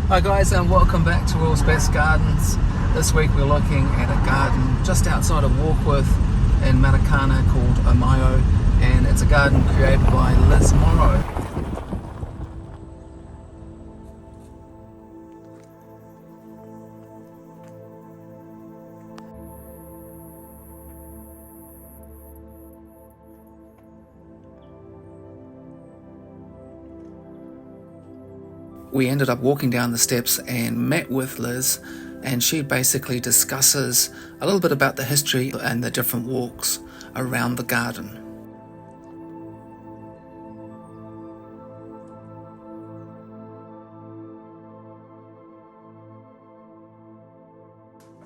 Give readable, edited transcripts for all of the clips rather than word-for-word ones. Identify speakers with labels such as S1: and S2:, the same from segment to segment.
S1: Hi guys, and welcome back to World's Best Gardens. This week we're looking at a garden just outside of Warkworth in Matakana called Omaio, and it's a garden created by Liz Morrow. We ended up walking down the steps and met with Liz, and she basically discusses a little bit about the history and the different walks around the garden.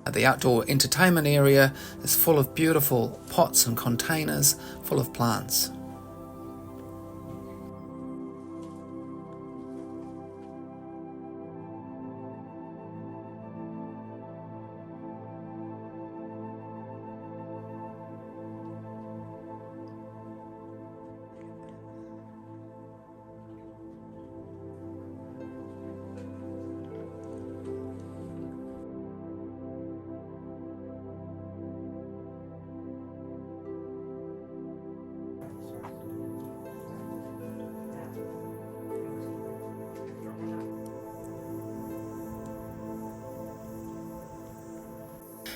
S1: The outdoor entertainment area is full of beautiful pots and containers full of plants.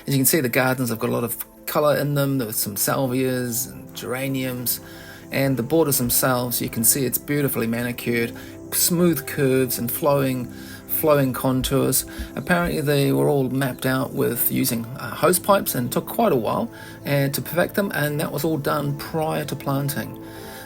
S1: As you can see, the gardens have got a lot of colour in them. There was some salvias and geraniums, and the borders themselves, you can see it's beautifully manicured, smooth curves and flowing contours. Apparently they were all mapped out with using hose pipes, and took quite a while to perfect them, and that was all done prior to planting.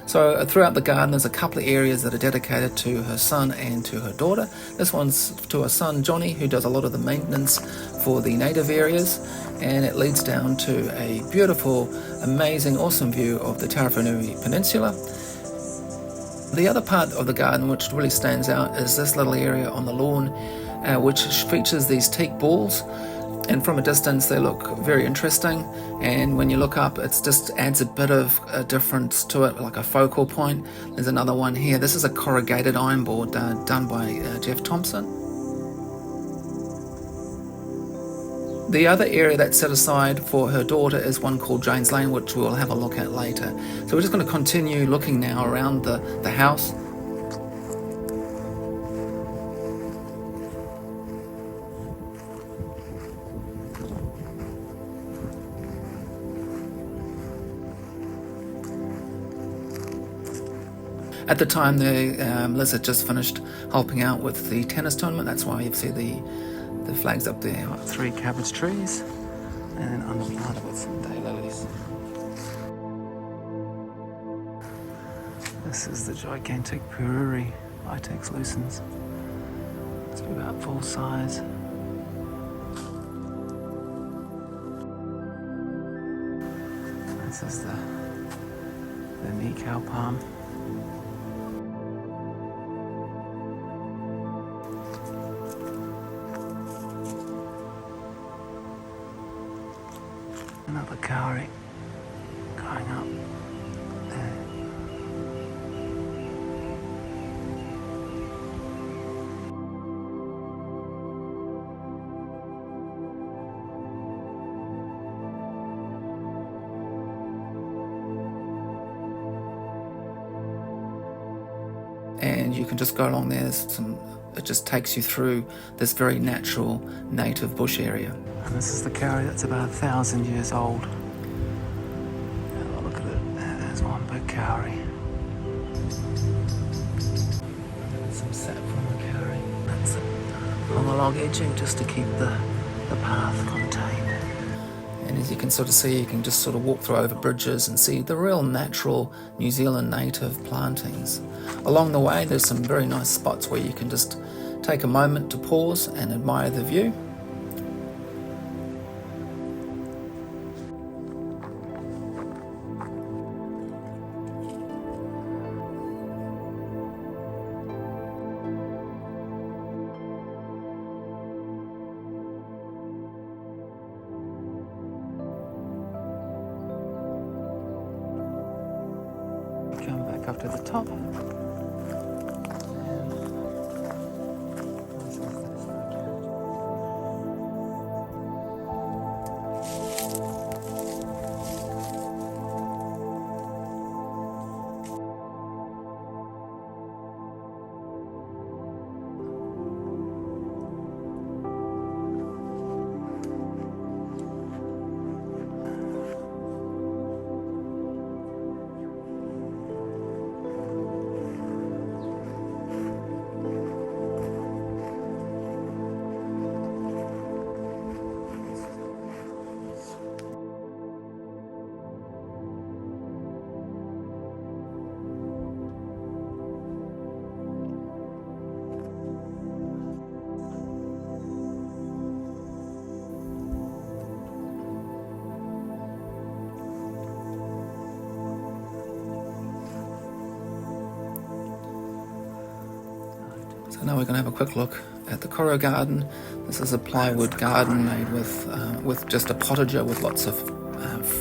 S1: So throughout the garden there's a couple of areas that are dedicated to her son and to her daughter. This one's to her son Johnny, who does a lot of the maintenance for the native areas, and it leads down to a beautiful, amazing, awesome view of the Tarawhenui Peninsula. The other part of the garden which really stands out is this little area on the lawn, which features these teak balls, and from a distance they look very interesting, and when you look up it just adds a bit of a difference to it, like a focal point. There's another one here. This is a corrugated iron board done by Jeff Thompson. The other area that's set aside for her daughter is one called Jane's Lane, which we'll have a look at later. So we're just going to continue looking now around the house. At the time, Liz had just finished helping out with the tennis tournament. That's why you see the flags up there. 3 cabbage trees, and then underplanted with some daylilies. This is the gigantic Pururi Vitex lucens. It's about full size. This is the knee cow palm. Another kauri going up there. And you can just go along there. It just takes you through this very natural native bush area. And this is the kauri that's about 1,000 years old. Have a look at it. There's one big kauri. Some sap from the kauri. That's on the log edging, just to keep the path contained. And as you can sort of see, you can just sort of walk through over bridges and see the real natural New Zealand native plantings. Along the way there's some very nice spots where you can just take a moment to pause and admire the view. Come back up to the top. And this is the So now we're going to have a quick look at the Koro garden. This is a plywood garden made with just a potager with lots of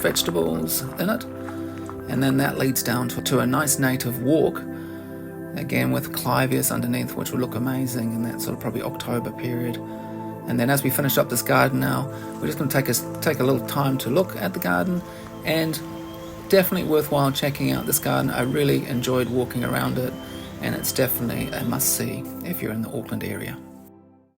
S1: vegetables in it. And then that leads down to a nice native walk, again with clivias underneath, which will look amazing in that sort of probably October period. And then as we finish up this garden now, we're just going to take a little time to look at the garden, and definitely worthwhile checking out this garden. I really enjoyed walking around it, and it's definitely a must-see if you're in the Auckland area.